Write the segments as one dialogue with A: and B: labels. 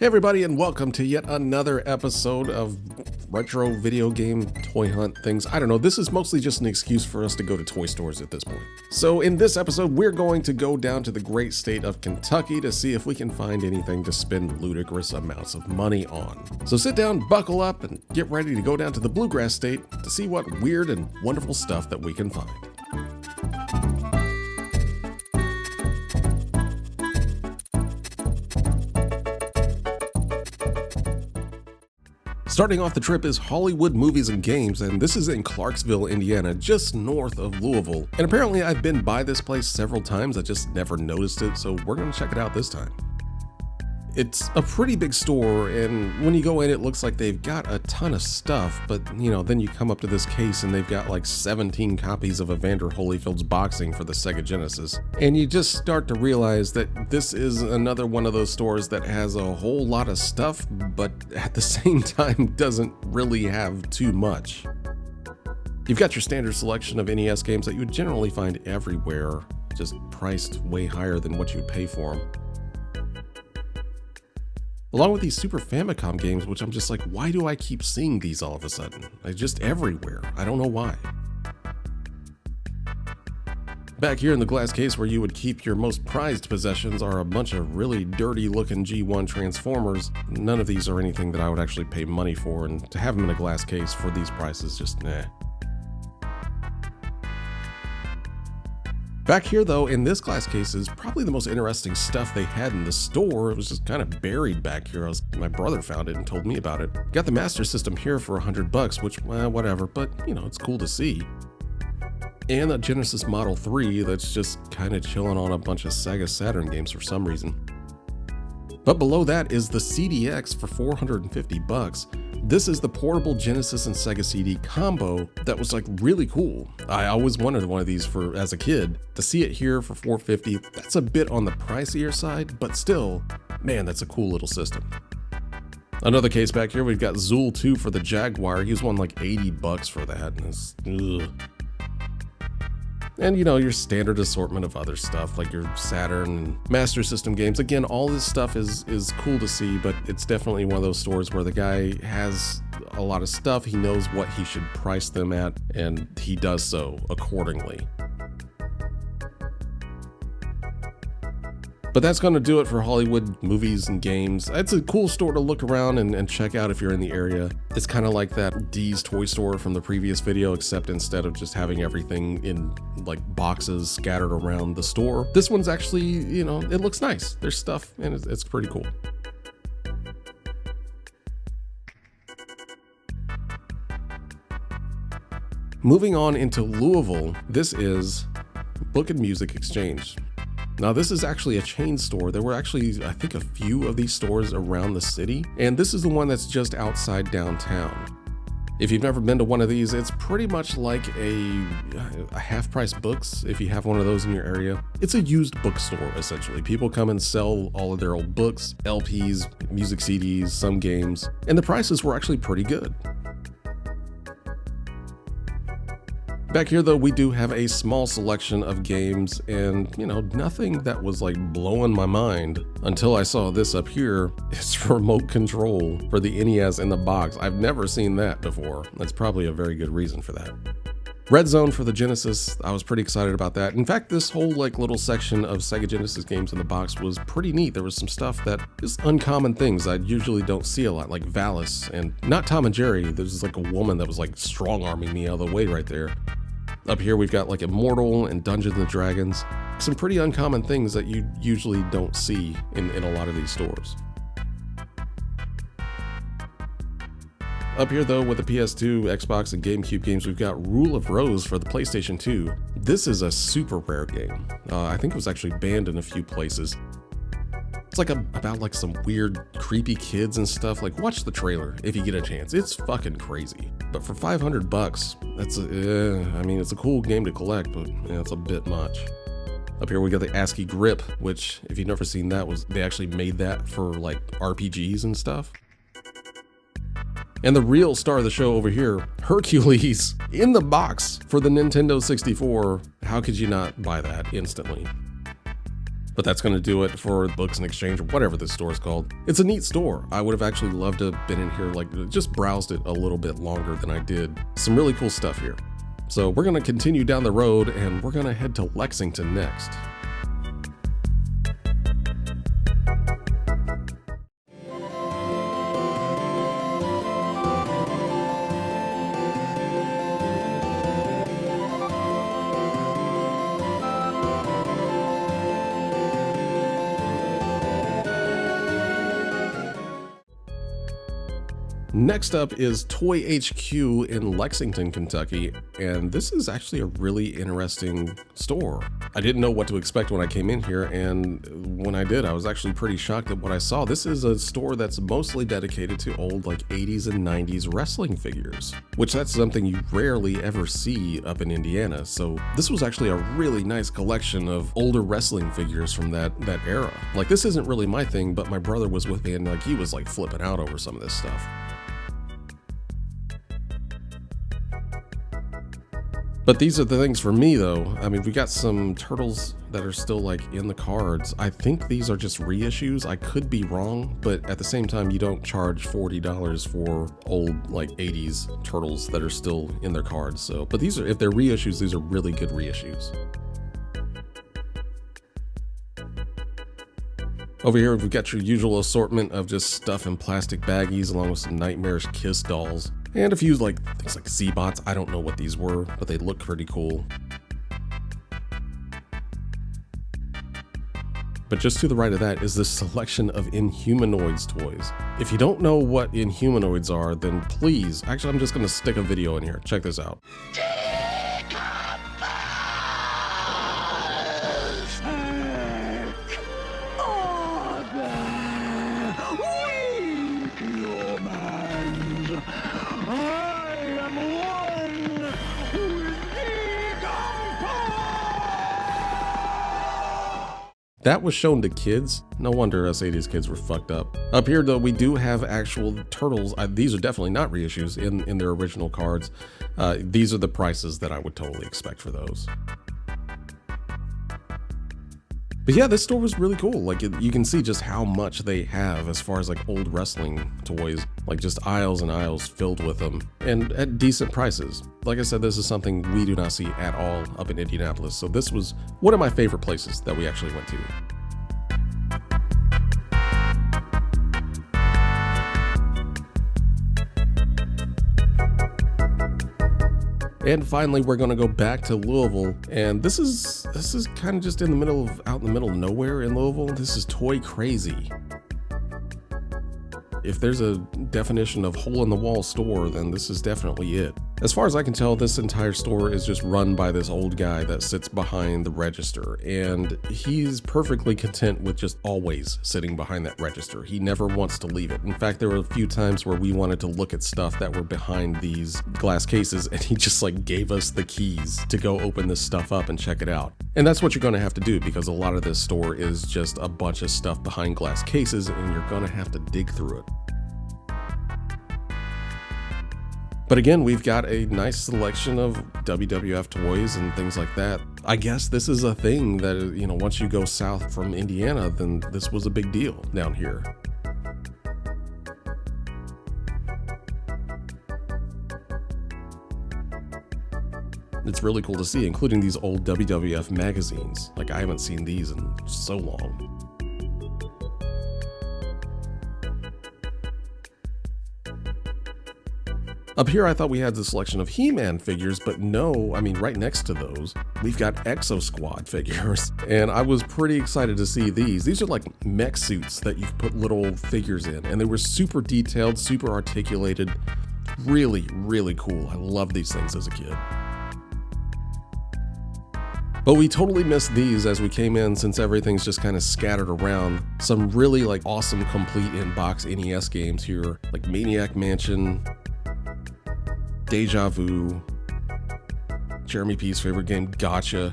A: Hey everybody, and welcome to yet another episode of retro video game toy hunt things. I don't know, this is mostly just an excuse for us to go to toy stores at this point. So in this episode, we're going to go down to the great state of Kentucky to see if we can find anything to spend ludicrous amounts of money on. So sit down, buckle up, and get ready to go down to the bluegrass state to see what weird and wonderful stuff that we can find. Starting off the trip is Hollywood Movies and Games, and this is in Clarksville, Indiana, just north of Louisville. And apparently I've been by this place several times, I just never noticed it, so we're gonna check it out this time. It's a pretty big store, and when you go in, it looks like they've got a ton of stuff, but then you come up to this case and they've got like 17 copies of Evander Holyfield's Boxing for the Sega Genesis. And you just start to realize that this is another one of those stores that has a whole lot of stuff, but at the same time doesn't really have too much. You've got your standard selection of NES games that you would generally find everywhere, just priced way higher than what you'd pay for them. Along with these Super Famicom games, which I'm just like, why do I keep seeing these all of a sudden? Like, just everywhere. I don't know why. Back here in the glass case where you would keep your most prized possessions are a bunch of really dirty looking G1 Transformers. None of these are anything that I would actually pay money for, and to have them in a glass case for these prices, just nah. Back here though, in this glass case is probably the most interesting stuff they had in the store. It was just kind of buried back here. My brother found it and told me about it. Got the Master System here for $100, which, whatever, but it's cool to see. And a Genesis Model 3 that's just kind of chilling on a bunch of Sega Saturn games for some reason. But below that is the CDX for $450. This is the portable Genesis and Sega CD combo that was like really cool. I always wanted one of these as a kid. To see it here for $450, that's a bit on the pricier side, but still, man, that's a cool little system. Another case back here, we've got Zool 2 for the Jaguar. He was won like $80 for that, and it's ugh. And your standard assortment of other stuff like your Saturn and Master System games. Again, all this stuff is cool to see, but it's definitely one of those stores where the guy has a lot of stuff. He knows what he should price them at, and he does so accordingly. But that's going to do it for Hollywood Movies and Games. It's a cool store to look around and check out if you're in the area. It's kind of like that Dee's toy store from the previous video, except instead of just having everything in like boxes scattered around the store, this one's actually, it looks nice. There's stuff and it's pretty cool. Moving on into Louisville, this is Book and Music Exchange. Now this is actually a chain store. There were actually, I think, a few of these stores around the city, and this is the one that's just outside downtown. If you've never been to one of these, it's pretty much like a half-price books if you have one of those in your area. It's a used bookstore, essentially. People come and sell all of their old books, LPs, music CDs, some games, and the prices were actually pretty good. Back here though, we do have a small selection of games, and nothing that was like blowing my mind until I saw this up here. It's remote control for the NES in the box. I've never seen that before. That's probably a very good reason for that. Red Zone for the Genesis, I was pretty excited about that. In fact, this whole little section of Sega Genesis games in the box was pretty neat. There was some stuff that is uncommon things I usually don't see a lot, like Valis, and not Tom and Jerry. There's like a woman that was like strong-arming me out of the way right there. Up here we've got like Immortal and Dungeons and Dragons. Some pretty uncommon things that you usually don't see in a lot of these stores. Up here though, with the PS2, Xbox, and GameCube games, we've got Rule of Rose for the PlayStation 2. This is a super rare game. I think it was actually banned in a few places. It's like about like some weird, creepy kids and stuff. Like, watch the trailer if you get a chance. It's fucking crazy. But for $500, that's it's a cool game to collect, but it's a bit much. Up here we got the ASCII Grip, which if you've never seen that, they actually made that for like RPGs and stuff. And the real star of the show over here, Hercules, in the box for the Nintendo 64. How could you not buy that instantly? But that's going to do it for Books and Exchange or whatever this store is called. It's a neat store. I would have actually loved to have been in here, like just browsed it a little bit longer than I did. Some really cool stuff here. So we're going to continue down the road and we're going to head to Lexington next. Next up is Toy HQ in Lexington, Kentucky, and this is actually a really interesting store. I didn't know what to expect when I came in here, and when I did, I was actually pretty shocked at what I saw. This is a store that's mostly dedicated to old like 80s and 90s wrestling figures, which that's something you rarely ever see up in Indiana. So this was actually a really nice collection of older wrestling figures from that era. Like, this isn't really my thing, but my brother was with me and like he was like flipping out over some of this stuff. But these are the things for me though. I mean, we got some turtles that are still like in the cards. I think these are just reissues. I could be wrong, but at the same time, you don't charge $40 for old like 80s turtles that are still in their cards. So, but these are, if they're reissues, these are really good reissues. Over here, we've got your usual assortment of just stuff in plastic baggies along with some Nightmarish Kiss dolls. And a few like things like Z-Bots. I don't know what these were, but they look pretty cool. But just to the right of that is this selection of Inhumanoids toys. If you don't know what Inhumanoids are, then please, actually I'm just gonna stick a video in here. Check this out. That was shown to kids. No wonder us 80s kids were fucked up. Up here though, we do have actual turtles. These are definitely not reissues in their original cards. These are the prices that I would totally expect for those. But yeah, this store was really cool. Like you can see just how much they have as far as like old wrestling toys, like just aisles and aisles filled with them and at decent prices. Like I said, this is something we do not see at all up in Indianapolis. So this was one of my favorite places that we actually went to. And finally, we're gonna go back to Louisville, and this is kind of just out in the middle of nowhere in Louisville. This is Toy Crazy. If there's a definition of hole-in-the-wall store, then this is definitely it. As far as I can tell, this entire store is just run by this old guy that sits behind the register, and he's perfectly content with just always sitting behind that register. He never wants to leave it. In fact, there were a few times where we wanted to look at stuff that were behind these glass cases, and he just like gave us the keys to go open this stuff up and check it out. And that's what you're gonna have to do, because a lot of this store is just a bunch of stuff behind glass cases, and you're gonna have to dig through it. But again, we've got a nice selection of WWF toys and things like that. I guess this is a thing that, you know, once you go south from Indiana, then this was a big deal down here. It's really cool to see, including these old WWF magazines. Like, I haven't seen these in so long. Up here, I thought we had the selection of He-Man figures, but no, I mean, right next to those, we've got Exo Squad figures. And I was pretty excited to see these. These are like mech suits that you put little figures in, and they were super detailed, super articulated, really, really cool. I loved these things as a kid. But we totally missed these as we came in, since everything's just kind of scattered around. Some really like awesome complete in-box NES games here, like Maniac Mansion, Deja Vu, Jeremy P's favorite game, Gotcha.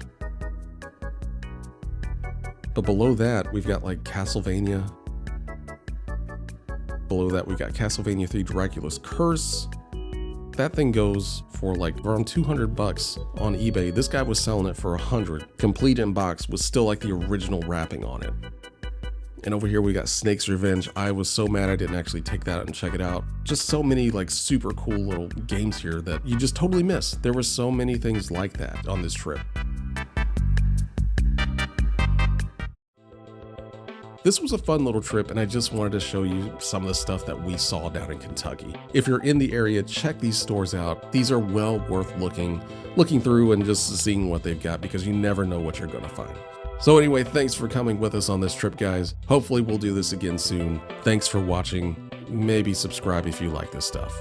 A: But below that, we've got like Castlevania. Below that, we've got Castlevania 3 Dracula's Curse, that thing goes for like around 200 bucks on eBay. This guy was selling it for 100, complete in box, with still like the original wrapping on it. And over here we got Snake's Revenge. I was so mad I didn't actually take that out and check it out. Just so many like super cool little games here that you just totally miss. There were so many things like that on this trip. This was a fun little trip, and I just wanted to show you some of the stuff that we saw down in Kentucky. If you're in the area, check these stores out. These are well worth looking through and just seeing what they've got, because you never know what you're gonna find. So anyway, thanks for coming with us on this trip, guys. Hopefully we'll do this again soon. Thanks for watching. Maybe subscribe if you like this stuff.